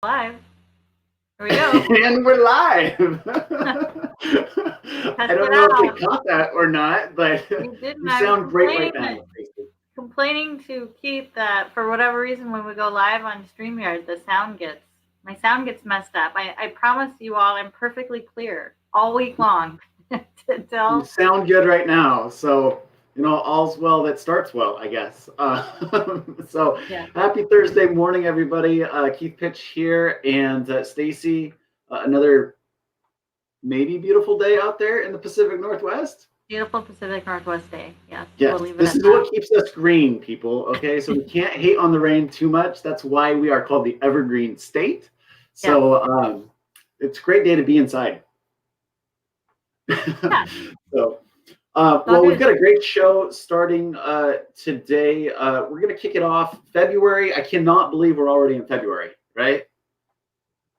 Live. Here we go. And we're live. I don't know if they caught that or not, but you sound great right now. Complaining to Keith that for whatever reason when we go live on StreamYard, my sound gets messed up. I promise you all I'm perfectly clear all week long. You sound good right now, so all's well that starts well, I guess. So yeah. Happy Thursday morning, everybody. Keith Pitch here, and Stacy. Another maybe beautiful day out there in the Pacific Northwest. Beautiful Pacific Northwest day. Yes. Yes. This is what keeps us green, people. Okay, so we can't hate on the rain too much. That's why we are called the Evergreen State. So it's a great day to be inside. Yeah. So. Well, we've got a great show starting today. We're going to kick it off February. I cannot believe we're already in February, right?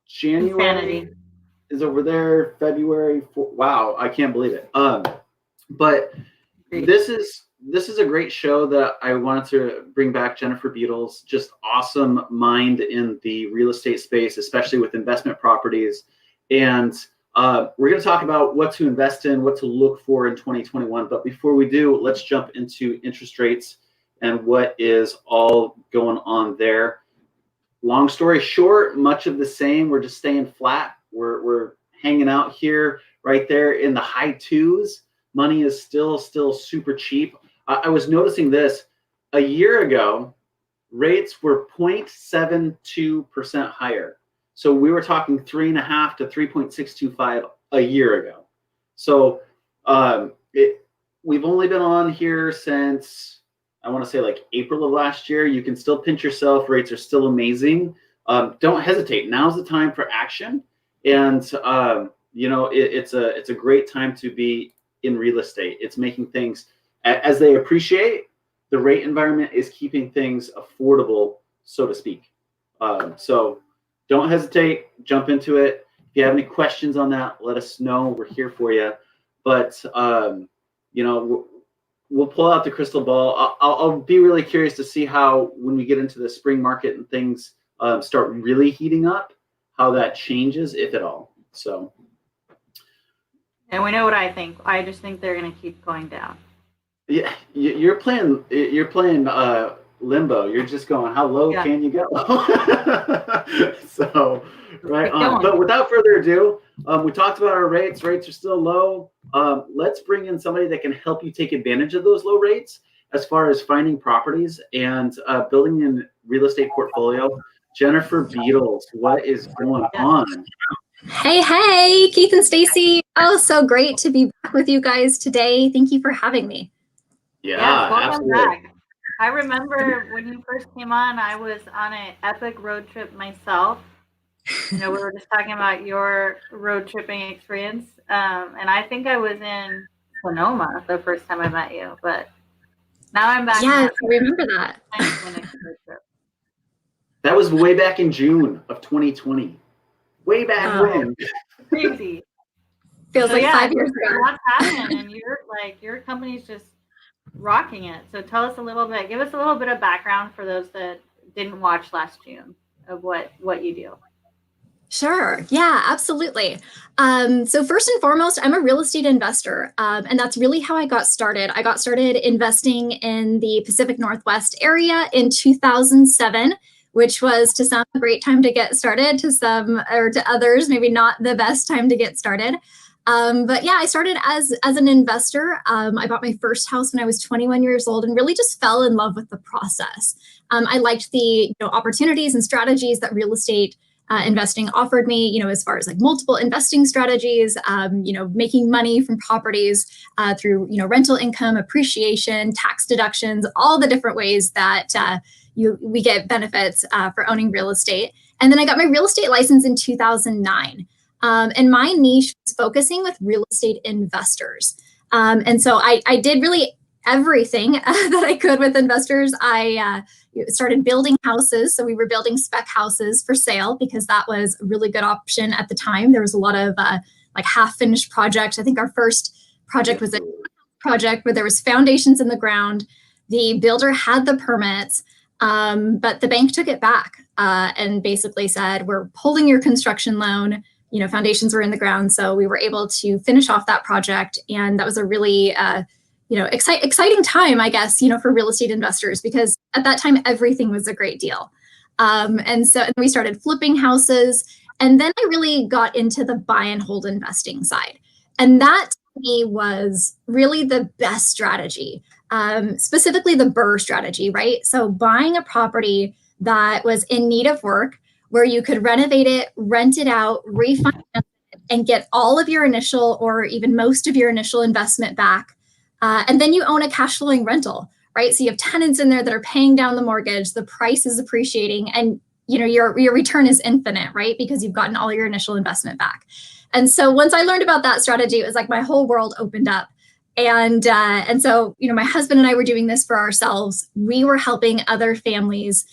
January Insanity. Is over there. February. Wow, I can't believe it. But this is a great show that I wanted to bring back. Jennifer Beedles, just awesome mind in the real estate space, especially with investment properties. And we're going to talk about what to invest in, what to look for in 2021. But before we do, let's jump into interest rates and what is all going on there. Long story short, much of the same. We're just staying flat. We're hanging out here right there in the high twos. Money is still super cheap. I was noticing this a year ago, rates were 0.72% higher. So we were talking 3.5 to 3.625 a year ago. So we've only been on here since, I want to say like April of last year. You can still pinch yourself. Rates are still amazing. Don't hesitate. Now's the time for action. And it's a great time to be in real estate. It's making things, as they appreciate, the rate environment is keeping things affordable, so to speak. So don't hesitate, jump into it. If you have any questions on that, let us know. We're here for you. But, we'll pull out the crystal ball. I'll be really curious to see how, when we get into the spring market and things start really heating up, how that changes, if at all. So. And we know what I think. I just think they're going to keep going down. Yeah, you're playing limbo. You're just going, how low can you go? So, right on. But without further ado, we talked about our rates. Rates are still low. Let's bring in somebody that can help you take advantage of those low rates as far as finding properties and building a real estate portfolio. Jennifer Beedles, what is going on? Hey, Keith and Stacy. Oh, so great to be back with you guys today. Thank you for having me. Yeah, welcome back. I remember when you first came on, I was on an epic road trip myself. We were just talking about your road tripping experience. And I think I was in Sonoma the first time I met you, but now I'm back. Yes, I remember that. That was way back in June of 2020. Way back when. Crazy. Feels like 5 years ago. What's happening? And your company's just rocking it. So tell us give us a little bit of background for those that didn't watch last June of what you do. Sure. Yeah, absolutely. So first and foremost, I'm a real estate investor. And that's really how I got started. I got started investing in the Pacific Northwest area in 2007, which was to some a great time to get started, to some or to others, maybe not the best time to get started. But yeah, I started as an investor. I bought my first house when I was 21 years old and really just fell in love with the process. I liked the opportunities and strategies that real estate investing offered me, as far as like multiple investing strategies, making money from properties through, rental income, appreciation, tax deductions, all the different ways that we get benefits for owning real estate. And then I got my real estate license in 2009. And my niche was focusing with real estate investors. And so I did really everything that I could with investors. I started building houses. So we were building spec houses for sale because that was a really good option at the time. There was a lot of like half-finished projects. I think our first project was a project where there was foundations in the ground. The builder had the permits, but the bank took it back. and basically said, we're holding your construction loan. Foundations were in the ground. So we were able to finish off that project. And that was a really, exciting time, I guess, for real estate investors, because at that time, everything was a great deal. And we started flipping houses. And then I really got into the buy and hold investing side. And that to me was really the best strategy, specifically the BRRRR strategy, right? So buying a property that was in need of work, where you could renovate it, rent it out, refinance it, and get all of your initial or even most of your initial investment back. And then you own a cash flowing rental, right? So you have tenants in there that are paying down the mortgage, the price is appreciating, and your return is infinite, right? Because you've gotten all your initial investment back. And so once I learned about that strategy, it was like my whole world opened up. And so, my husband and I were doing this for ourselves. We were helping other families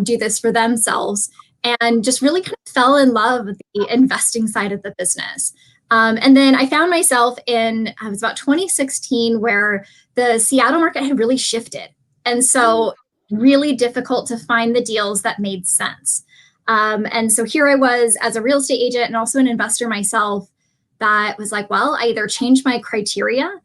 do this for themselves, and just really kind of fell in love with the investing side of the business. And then I found myself it was about 2016, where the Seattle market had really shifted. And so really difficult to find the deals that made sense. And so here I was as a real estate agent and also an investor myself, that was like, well, I either change my criteria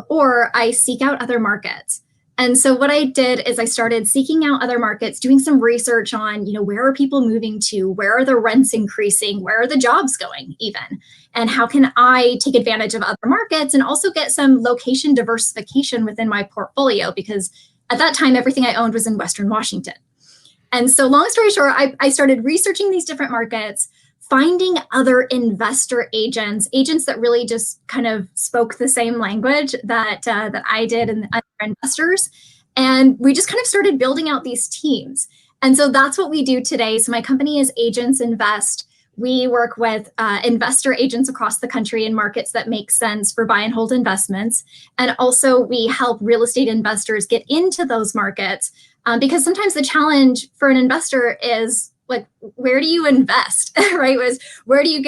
or I seek out other markets. And so what I did is I started seeking out other markets, doing some research on, where are people moving to? Where are the rents increasing? Where are the jobs going even? And how can I take advantage of other markets and also get some location diversification within my portfolio? Because at that time, everything I owned was in Western Washington. And so long story short, I started researching these different markets, finding other investor agents that really just kind of spoke the same language that I did and other investors. And we just kind of started building out these teams. And so that's what we do today. So my company is Agents Invest. We work with investor agents across the country in markets that make sense for buy and hold investments. And also we help real estate investors get into those markets because sometimes the challenge for an investor is, like, where do you invest, right? Where do you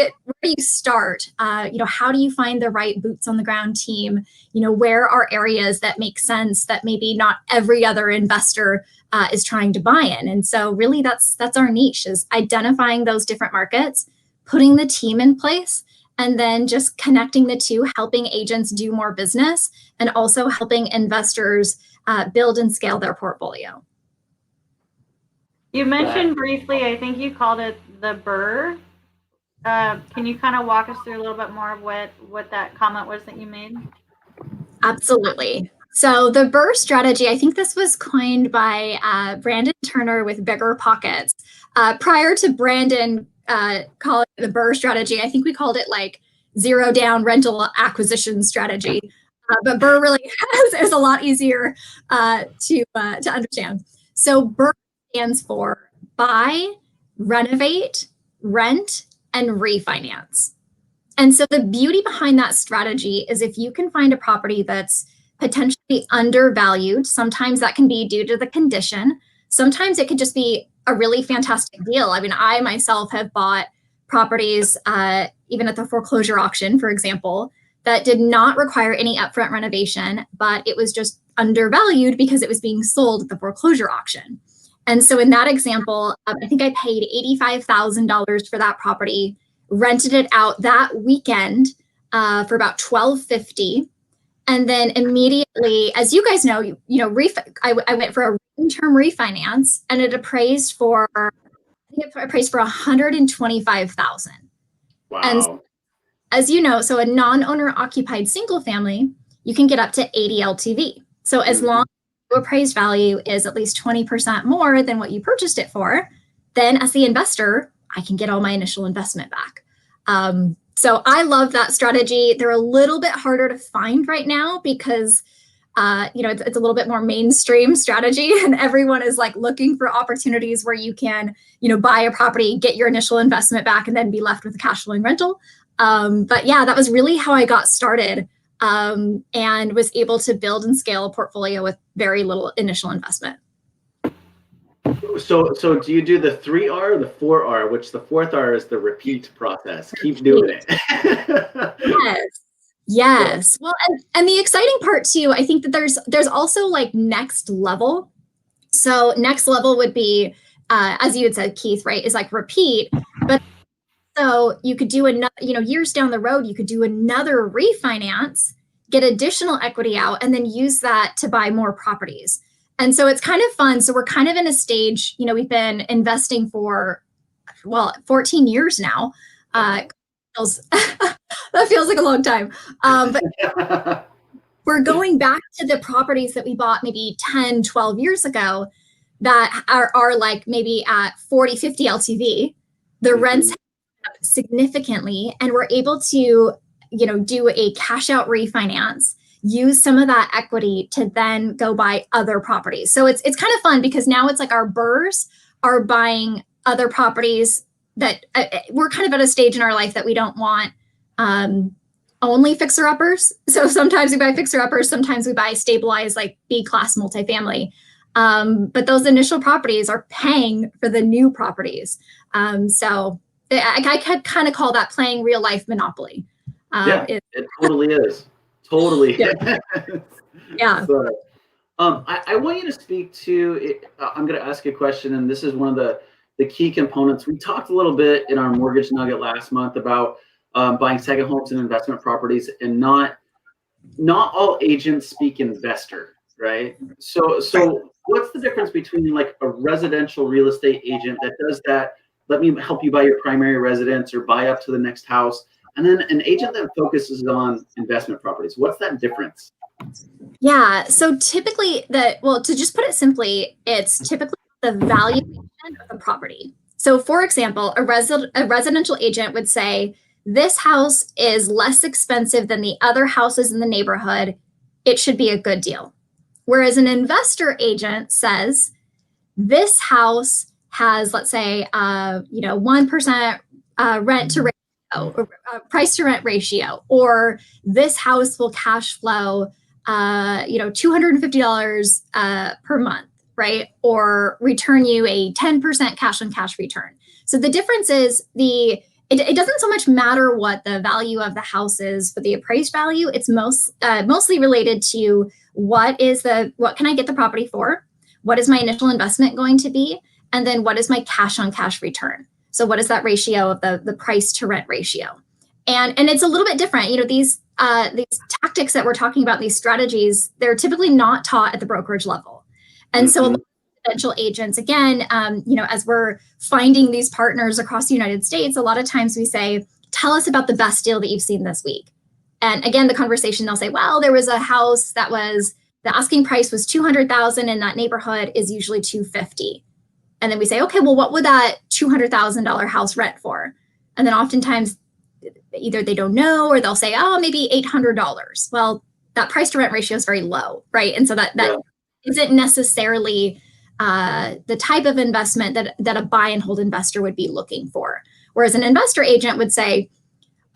start? How do you find the right boots on the ground team? Where are areas that make sense that maybe not every other investor is trying to buy in? And so really that's our niche, is identifying those different markets, putting the team in place, and then just connecting the two, helping agents do more business and also helping investors build and scale their portfolio. You mentioned briefly, I think you called it the BRRRR. Can you kind of walk us through a little bit more of what that comment was that you made? Absolutely. So the BRRRR strategy, I think this was coined by Brandon Turner with Bigger Pockets. Prior to Brandon calling it the BRRRR strategy, I think we called it like zero down rental acquisition strategy. But BRRRR really is a lot easier to understand. So BRRRR stands for buy, renovate, rent, and refinance. And so the beauty behind that strategy is if you can find a property that's potentially undervalued, sometimes that can be due to the condition. Sometimes it could just be a really fantastic deal. I mean, I myself have bought properties, even at the foreclosure auction, for example, that did not require any upfront renovation, but it was just undervalued because it was being sold at the foreclosure auction. And so in that example, I think I paid $85,000 for that property, rented it out that weekend for about $1,250. And then immediately, as you guys know, I went for a term refinance, and it appraised for $125,000. Wow. And as you know, so a non-owner occupied single family, you can get up to 80 LTV. So as long as your appraised value is at least 20% more than what you purchased it for, then as the investor, I can get all my initial investment back. So I love that strategy. They're a little bit harder to find right now because it's a little bit more mainstream strategy, and everyone is like looking for opportunities where you can, buy a property, get your initial investment back, and then be left with a cash flowing rental. But yeah, that was really how I got started, and was able to build and scale a portfolio with very little initial investment. So do you do the 3R or the 4R, which the fourth R is the repeat process? Keep doing it. Yes. Well, and the exciting part too, I think that there's also like next level. So next level would be as you had said, Keith, right, is like repeat. But so you could do another, years down the road, you could do another refinance, get additional equity out, and then use that to buy more properties. And so it's kind of fun. So we're kind of in a stage, we've been investing for, 14 years now. That feels like a long time. But we're going back to the properties that we bought maybe 10, 12 years ago that are like maybe at 40, 50 LTV. The rents have up significantly, and we're able to, do a cash out refinance, use some of that equity to then go buy other properties. So it's kind of fun because now it's like our BRRRRs are buying other properties that we're kind of at a stage in our life that we don't want only fixer-uppers. So sometimes we buy fixer-uppers, sometimes we buy stabilized like B-class multifamily. But those initial properties are paying for the new properties. So I could kind of call that playing real life Monopoly. It totally is. Totally. Yeah. So, I want you to speak to, I'm going to ask you a question, and this is one of the key components. We talked a little bit in our mortgage nugget last month about buying second homes and investment properties, and not all agents speak investor, right? So what's the difference between like a residential real estate agent that does that, let me help you buy your primary residence or buy up to the next house, and then an agent that focuses on investment properties? What's that difference? Yeah, so typically to just put it simply, it's typically the valuation of the property. So for example, a residential agent would say, this house is less expensive than the other houses in the neighborhood. It should be a good deal. Whereas an investor agent says, this house has, let's say, 1% rent to ratio, or price to rent ratio, or this house will cash flow, $250 per month, right? Or return you a 10% cash on cash return. So the difference is it doesn't so much matter what the value of the house is for the appraised value. It's mostly related to what can I get the property for? What is my initial investment going to be? And then what is my cash on cash return? So what is that ratio of the price to rent ratio? And it's a little bit different. These tactics that we're talking about, these strategies, they're typically not taught at the brokerage level. And so a lot of residential agents, again, as we're finding these partners across the United States, a lot of times we say, tell us about the best deal that you've seen this week. And again, the conversation, they'll say, well, there was a house that the asking price was $200,000 in that neighborhood is usually $250,000. And then we say, okay, well, what would that $200,000 house rent for? And then oftentimes either they don't know, or they'll say, oh, maybe $800. Well, that price to rent ratio is very low, right? And so that isn't necessarily the type of investment that a buy and hold investor would be looking for. Whereas an investor agent would say,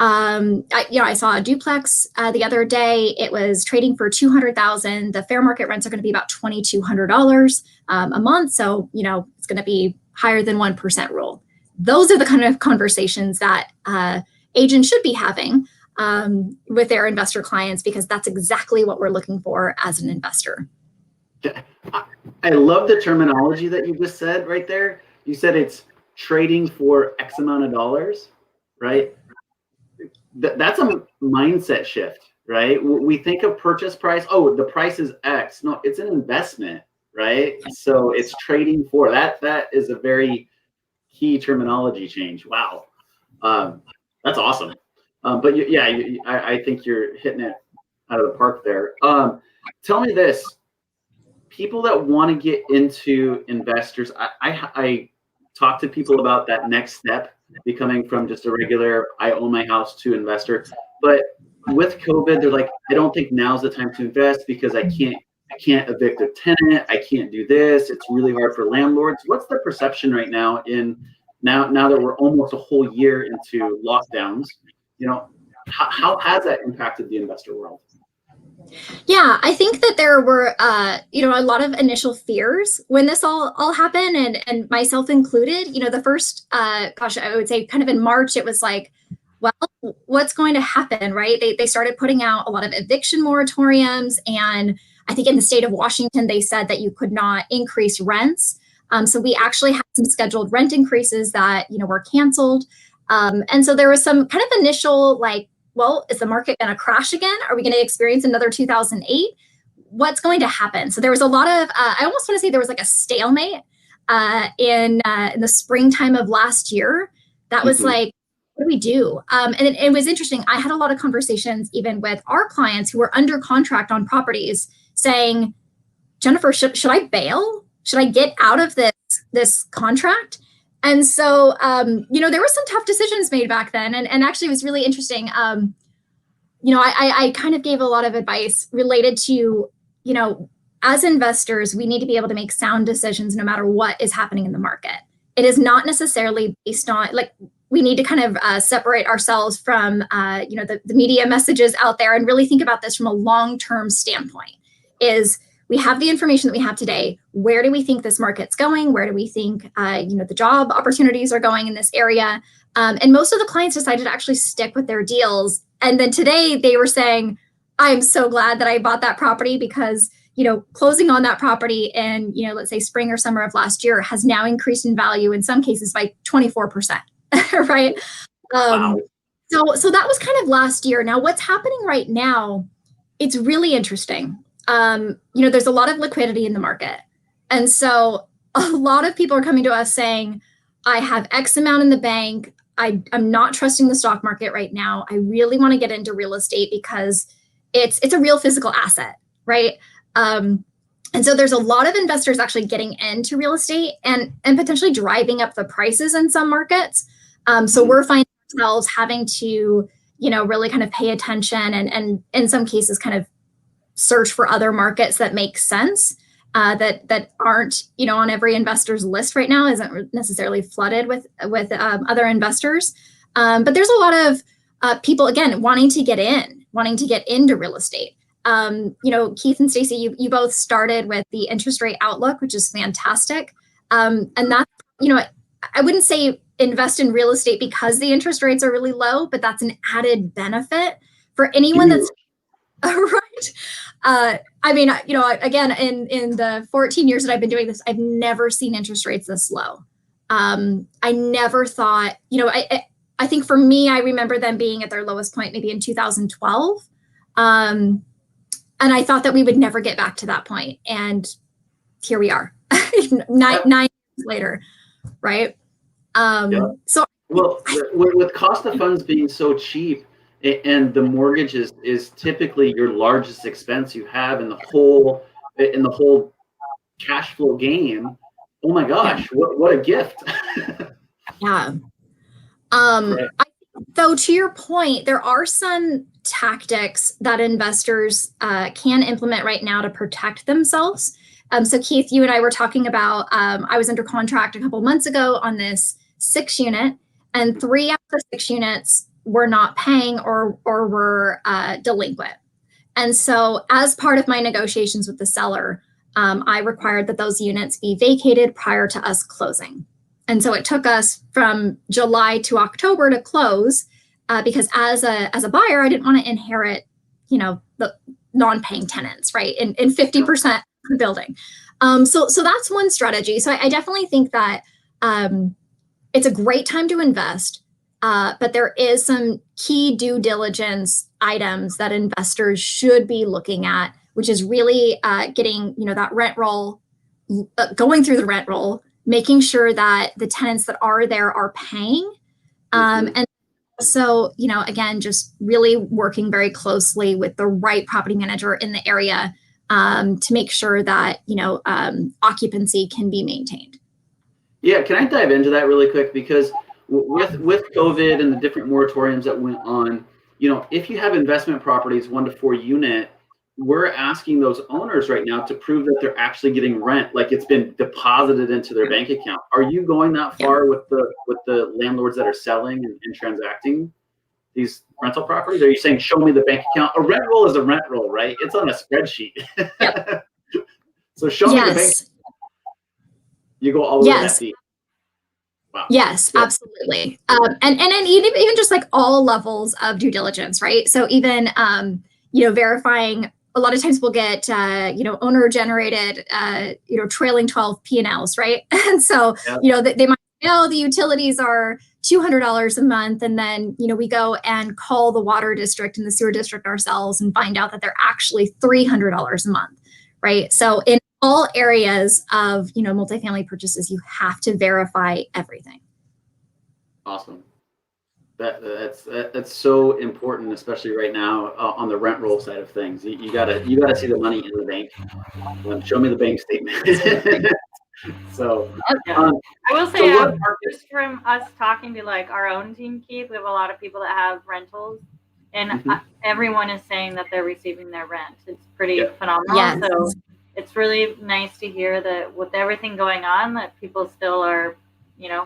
I saw a duplex the other day. It was trading for $200,000. The fair market rents are going to be about $2,200 a month. So, it's going to be higher than 1% rule. Those are the kind of conversations that agents should be having with their investor clients, because that's exactly what we're looking for as an investor. I love the terminology that you just said right there. You said it's trading for X amount of dollars, right? That's a mindset shift, right? We think of purchase price. Oh, the price is X. No, it's an investment, right? So it's trading for that. That is a very key terminology change. Wow. That's awesome. But I think you're hitting it out of the park there. Tell me this. People that want to get into investors, I talk to people about that next step, becoming from just a regular, I own my house, to investor. But with COVID, they're like, I don't think now's the time to invest because I can't evict a tenant. I can't do this. It's really hard for landlords. What's the perception right now now that we're almost a whole year into lockdowns? How has that impacted the investor world? Yeah, I think that there were, a lot of initial fears when this all happened, and myself included. The first, I would say kind of in March, it was like, well, what's going to happen, right? They started putting out a lot of eviction moratoriums, and I think in the state of Washington, they said that you could not increase rents So we actually had some scheduled rent increases that, were canceled. And so there was some kind of initial like, well, is the market going to crash again? Are we going to experience another 2008? What's going to happen? So there was a lot of, I almost want to say there was like a stalemate in the springtime of last year. That was like, what do we do? And it was interesting. I had a lot of conversations even with our clients who were under contract on properties saying, Jennifer, should I bail? Should I get out of this contract? And so, there were some tough decisions made back then. And actually it was really interesting. I kind of gave a lot of advice related to, as investors, we need to be able to make sound decisions no matter what is happening in the market. It is not necessarily based on, like, we need to kind of separate ourselves from, the media messages out there and really think about this from a long-term standpoint. Is we have the information that we have today. Where do we think this market's going? Where do we think, the job opportunities are going in this area? And most of the clients decided to actually stick with their deals. And then today they were saying, I'm so glad that I bought that property because, closing on that property in, let's say spring or summer of last year has now increased in value in some cases by 24%, right? Wow. So that was kind of last year. Now what's happening right now, it's really interesting. There's a lot of liquidity in the market. And so a lot of people are coming to us saying, I have X amount in the bank. I'm not trusting the stock market right now. I really want to get into real estate because it's a real physical asset, right? And so there's a lot of investors actually getting into real estate and potentially driving up the prices in some markets. So we're finding ourselves having to, really kind of pay attention and in some cases kind of search for other markets that make sense, that aren't, on every investor's list right now, isn't necessarily flooded with other investors. But there's a lot of people, again, wanting to get into real estate. Keith and Stacy, you both started with the interest rate outlook, which is fantastic. And that's, I wouldn't say invest in real estate because the interest rates are really low, but that's an added benefit for anyone that's right. Again, in the 14 years that I've been doing this, I've never seen interest rates this low. I never thought, I think for me, I remember them being at their lowest point maybe in 2012. And I thought that we would never get back to that point. And here we are, nine years later, right? So with cost of funds being so cheap, and the mortgage is typically your largest expense you have in the whole cash flow game. Oh my gosh, what a gift! Yeah. Though to your point, there are some tactics that investors can implement right now to protect themselves. So Keith, you and I were talking about, I was under contract a couple months ago on this 6 unit, and 3 out of the 6 units were not paying or were delinquent. And so as part of my negotiations with the seller, I required that those units be vacated prior to us closing. And so it took us from July to October to close because as a buyer, I didn't want to inherit, the non-paying tenants, right? In 50% of the building. So that's one strategy. So I definitely think that it's a great time to invest. But there is some key due diligence items that investors should be looking at, which is really getting, that rent roll, going through the rent roll, making sure that the tenants that are there are paying. And so, again, just really working very closely with the right property manager in the area to make sure that, occupancy can be maintained. Yeah, can I dive into that really quick? Because with COVID and the different moratoriums that went on, if you have investment properties 1 to 4 unit, we're asking those owners right now to prove that they're actually getting rent, like it's been deposited into their bank account. Are you going that far with the landlords that are selling and transacting these rental properties? Are you saying, show me the bank account? A rent roll is a rent roll, right? It's on a spreadsheet. Yep. So show me the bank. You go all the way that deep. Wow. Yes, absolutely. And even just like all levels of due diligence, right? So even, verifying a lot of times we'll get, owner generated, trailing 12 P&Ls, right? And so, they might know the utilities are $200 a month. And then, we go and call the water district and the sewer district ourselves and find out that they're actually $300 a month, right? So in all areas of, multifamily purchases, you have to verify everything. Awesome. That's so important, especially right now on the rent roll side of things. You gotta see the money in the bank. Show me the bank statement. So I will say, just from us talking to like our own team, Keith, we have a lot of people that have rentals, and everyone is saying that they're receiving their rent. It's pretty phenomenal. Yes. So it's really nice to hear that with everything going on, that people still are,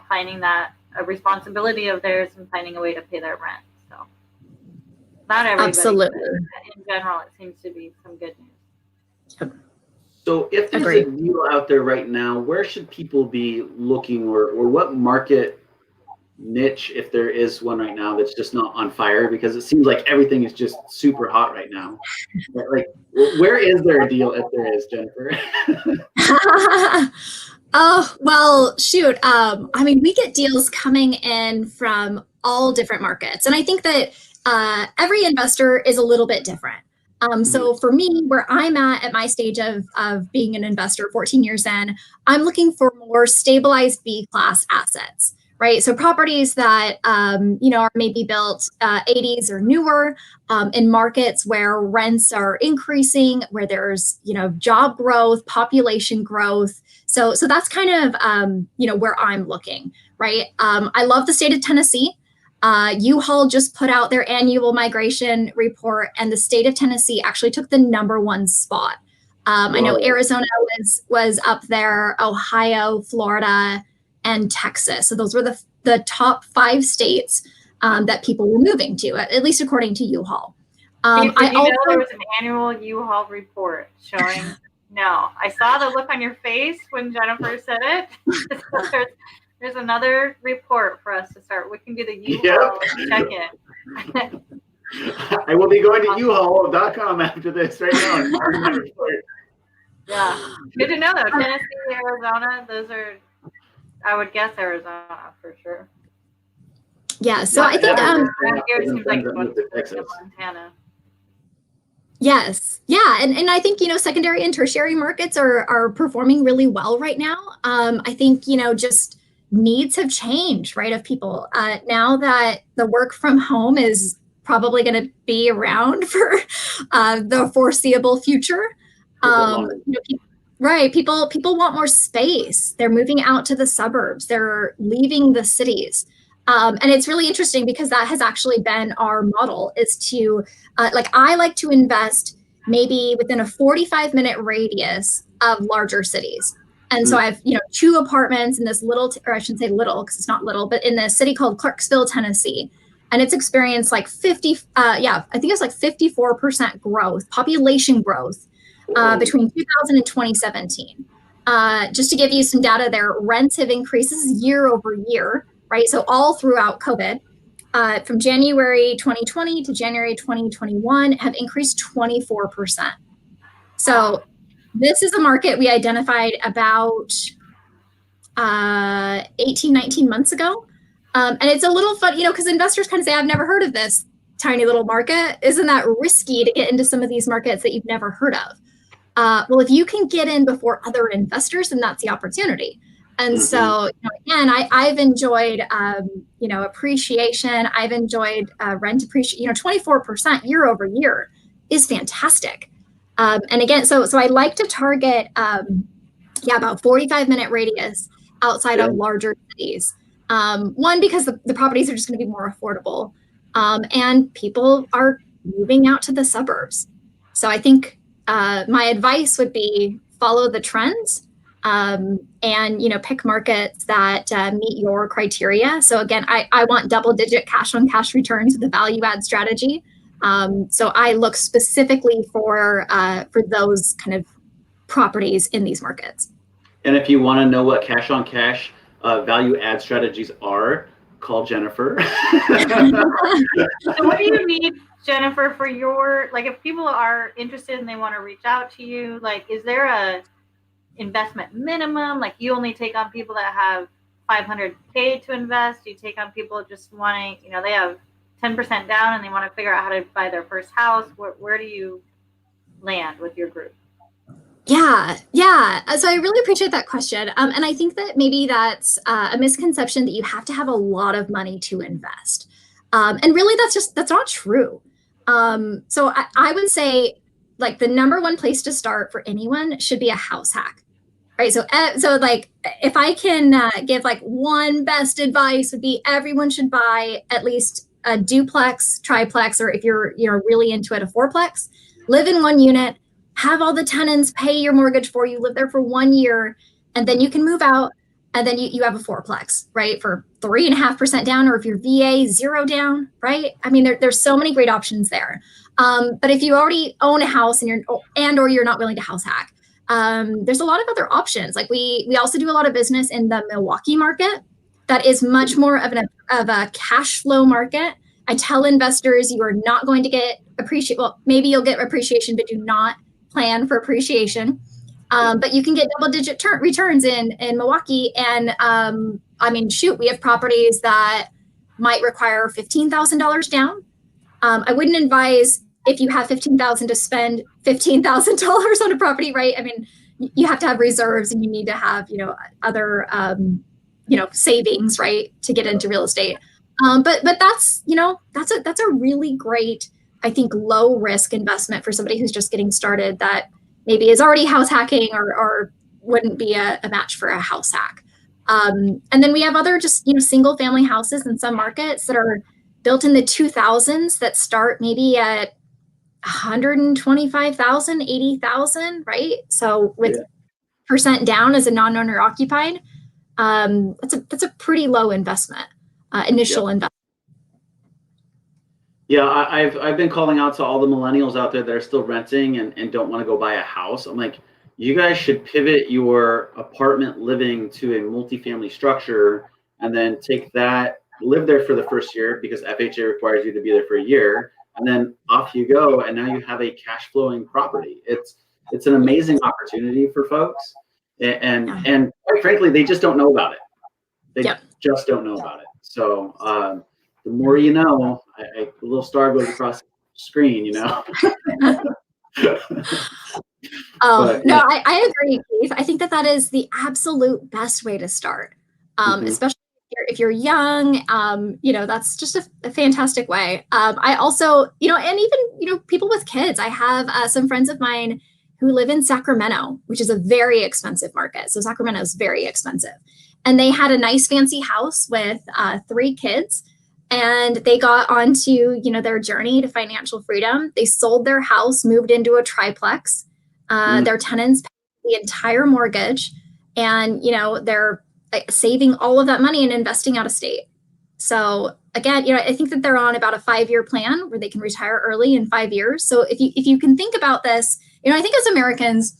finding that a responsibility of theirs and finding a way to pay their rent. So not everybody, absolutely. In general, it seems to be some good news. So if there's a deal out there right now, where should people be looking, or what market niche, if there is one right now that's just not on fire? Because it seems like everything is just super hot right now. Like, where is there a deal if there is, Jennifer? Oh, well, shoot. We get deals coming in from all different markets. And I think that every investor is a little bit different. So for me, where I'm at my stage of being an investor, 14 years in, I'm looking for more stabilized B-class assets, right? So properties that, are maybe built 80s or newer, in markets where rents are increasing, where there's, job growth, population growth. So that's kind of, where I'm looking, right? I love the state of Tennessee. U-Haul just put out their annual migration report, and the state of Tennessee actually took the #1 spot. I know Arizona was up there, Ohio, Florida, and Texas. So those were the top 5 states that people were moving to, at least according to U-Haul. There was an annual U-Haul report showing. No, I saw the look on your face when Jennifer said it. There's another report for us to start. We can do the U-Haul check-in. I will be going to uhaul.com after this right now. Yeah, good to know though. Tennessee, Arizona, those are, I would guess Arizona for sure. Yeah, so I think here it seems like Montana. Yes. Yeah. And I think, secondary and tertiary markets are performing really well right now. I think, just needs have changed, right, of people. Now that the work from home is probably going to be around for the foreseeable future. People want more space. They're moving out to the suburbs. They're leaving the cities. And it's really interesting because that has actually been our model, is to, I like to invest maybe within a 45-minute radius of larger cities. And so I have, 2 apartments in this or I shouldn't say little because it's not little, but in this city called Clarksville, Tennessee. And it's experienced like 54% growth, population growth between 2000 and 2017. Just to give you some data there, rents have increased year over year, right? So all throughout COVID, from January 2020 to January 2021 have increased 24%. So this is a market we identified about 18, 19 months ago. And it's a little fun, because investors kind of say, I've never heard of this tiny little market. Isn't that risky to get into some of these markets that you've never heard of? Well, if you can get in before other investors, then that's the opportunity. And so, again, I've enjoyed, appreciation. I've enjoyed rent appreciation. 24% year over year is fantastic. And again, so I like to target, about 45-minute radius outside of larger cities. One, because the properties are just going to be more affordable, and people are moving out to the suburbs. So I think my advice would be follow the trends, and pick markets that meet your criteria. So again, I want double-digit cash-on-cash returns with a value-add strategy. So I look specifically for those kind of properties in these markets. And if you want to know what cash-on-cash value-add strategies are, call Jennifer. So what do you need, Jennifer, for your, like, if people are interested and they want to reach out to you, like, is there a investment minimum? Like, you only take on people that have $500K to invest? You take on people just wanting, you know, they have 10% down and they want to figure out how to buy their first house? Where do you land with your group? Yeah. So I really appreciate that question. And I think that maybe that's a misconception that you have to have a lot of money to invest. And really, that's not true. So I would say, like, the number one place to start for anyone should be a house hack, right? So like, if I can give like one best advice, would be everyone should buy at least a duplex, triplex, or if you're really into it, a fourplex. Live in one unit, have all the tenants pay your mortgage for you, live there for 1 year, and then you can move out, and then you have a fourplex, right? For 3.5% down, or if you're VA, 0 down, right? I mean, there's so many great options there. But if you already own a house or you're not willing to house hack, there's a lot of other options. Like we also do a lot of business in the Milwaukee market. That is much more of a cash flow market. I tell investors you are not going to get appreciation. Well, maybe you'll get appreciation, but do not plan for appreciation. But you can get double-digit returns in Milwaukee. And I mean, shoot, we have properties that might require $15,000 down. I wouldn't advise, if you have $15,000, to spend $15,000 on a property, right? I mean, you have to have reserves, and you need to have, other, savings, right, to get into real estate. But that's a really great, I think, low risk investment for somebody who's just getting started, that maybe is already house hacking or wouldn't be a match for a house hack. And then we have other just, single family houses in some markets that are built in the 2000s that start maybe at 125,000, 80,000, right? So with percent down as a non-owner occupied, that's a pretty low investment, initial investment. Yeah, I've been calling out to all the millennials out there that are still renting and don't want to go buy a house. I'm like, you guys should pivot your apartment living to a multifamily structure, and then take that, live there for the first year, because FHA requires you to be there for a year, and then off you go, and now you have a cash flowing property. It's an amazing opportunity for folks, and quite frankly, they just don't know about it. They just don't know about it. So the more you know, a little star goes across the screen, I agree, Keith. I think that is the absolute best way to start, especially if you're young. That's just a fantastic way. I also, and even, people with kids. I have some friends of mine who live in Sacramento, which is a very expensive market. So Sacramento is very expensive. And they had a nice fancy house with 3 kids. And they got onto, their journey to financial freedom. They sold their house, moved into a triplex. Their tenants paid the entire mortgage, and, they're saving all of that money and investing out of state. So again, I think that they're on about a 5-year plan where they can retire early in 5 years. So if you can think about this, I think as Americans,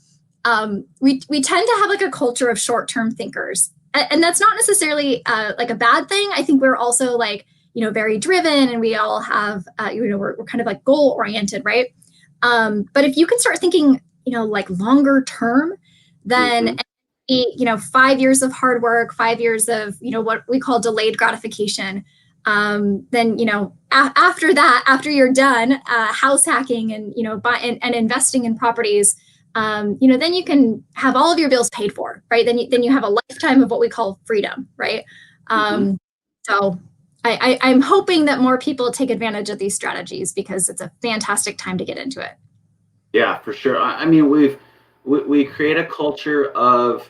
we tend to have like a culture of short-term thinkers, and that's not necessarily like a bad thing. I think we're also like, very driven, and we all have, we're kind of like goal oriented, right? But if you can start thinking, like longer term, then, 5 years of hard work, 5 years of, what we call delayed gratification. Then, after that, after you're done house hacking and, and investing in properties, then you can have all of your bills paid for, right? Then you have a lifetime of what we call freedom, right? So I'm hoping that more people take advantage of these strategies, because it's a fantastic time to get into it. Yeah, for sure. I mean, we create a culture of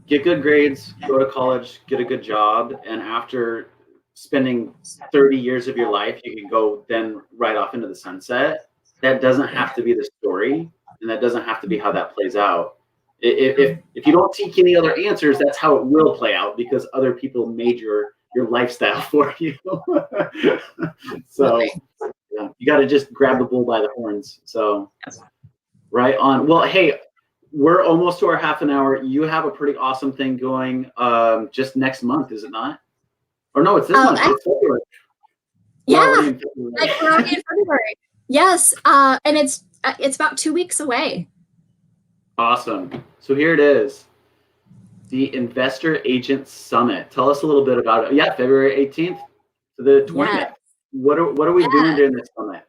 get good grades, go to college, get a good job, and after spending 30 years of your life, you can go then right off into the sunset. That doesn't have to be the story, and that doesn't have to be how that plays out. If you don't seek any other answers, that's how it will play out, because other people made your lifestyle for you. So you got to just grab the bull by the horns. So right on. Well, hey, we're almost to our half an hour. You have a pretty awesome thing going just next month, is it not? Or no, it's this month. It's February. Yeah, we're already in February. Yes, and it's about 2 weeks away. Awesome. So here it is, the Investor Agent Summit. Tell us a little bit about it. Yeah, February 18th to the 20th. Yes. What are we doing during this summit?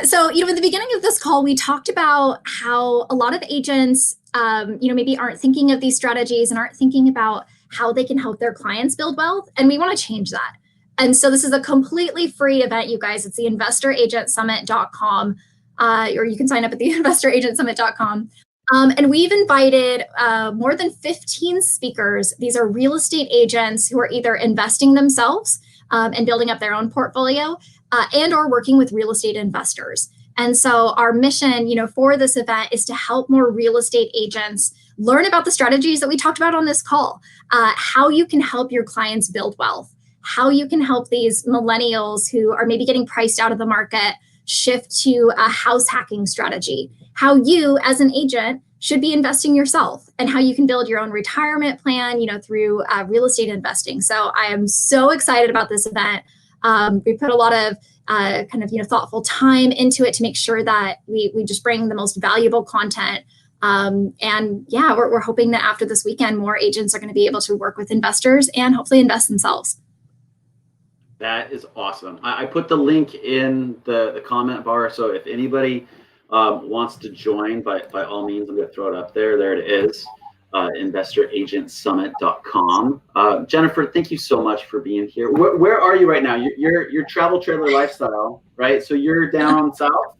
So, in the beginning of this call, we talked about how a lot of agents, maybe aren't thinking of these strategies and aren't thinking about how they can help their clients build wealth. And we want to change that. And so this is a completely free event, you guys. It's the investoragentsummit.com, or you can sign up at the investoragentsummit.com. And we've invited more than 15 speakers. These are real estate agents who are either investing themselves and building up their own portfolio, and or working with real estate investors. And so our mission, for this event is to help more real estate agents learn about the strategies that we talked about on this call, how you can help your clients build wealth, how you can help these millennials who are maybe getting priced out of the market shift to a house hacking strategy, how you as an agent should be investing yourself, and how you can build your own retirement plan, through real estate investing. So I am so excited about this event. We put a lot of thoughtful time into it to make sure that we just bring the most valuable content. We're hoping that after this weekend, more agents are going to be able to work with investors and hopefully invest themselves. That is awesome. I put the link in the comment bar. So if anybody wants to join, by all means, I'm going to throw it up there. There it is, investoragentsummit.com. Jennifer, thank you so much for being here. Where are you right now? You're travel trailer lifestyle, right? So you're down south?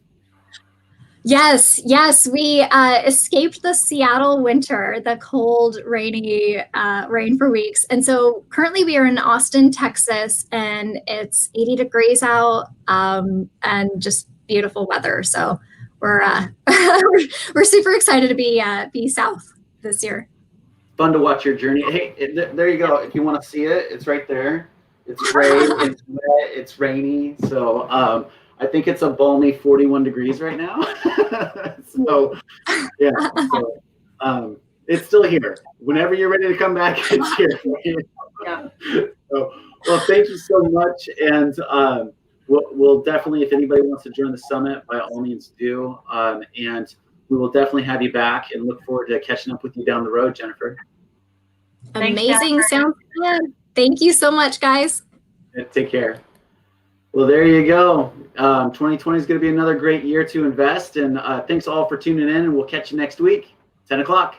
Yes. We escaped the Seattle winter, the cold, rainy rain for weeks. And so currently we are in Austin, Texas, and it's 80 degrees out and just beautiful weather. So we're we're super excited to be south this year. Fun to watch your journey. Hey, there you go. If you want to see it, it's right there. It's gray, it's wet, it's rainy. So I think it's a balmy 41 degrees right now. So yeah, it's still here. Whenever you're ready to come back, it's here. Yeah. So, well, thank you so much. And we'll definitely, if anybody wants to join the summit, by all means do. And we will definitely have you back and look forward to catching up with you down the road, Jennifer. Amazing. Sounds good. Thank you so much, guys. Take care. Well, there you go. 2020 is going to be another great year to invest. And thanks all for tuning in, and we'll catch you next week, 10 o'clock.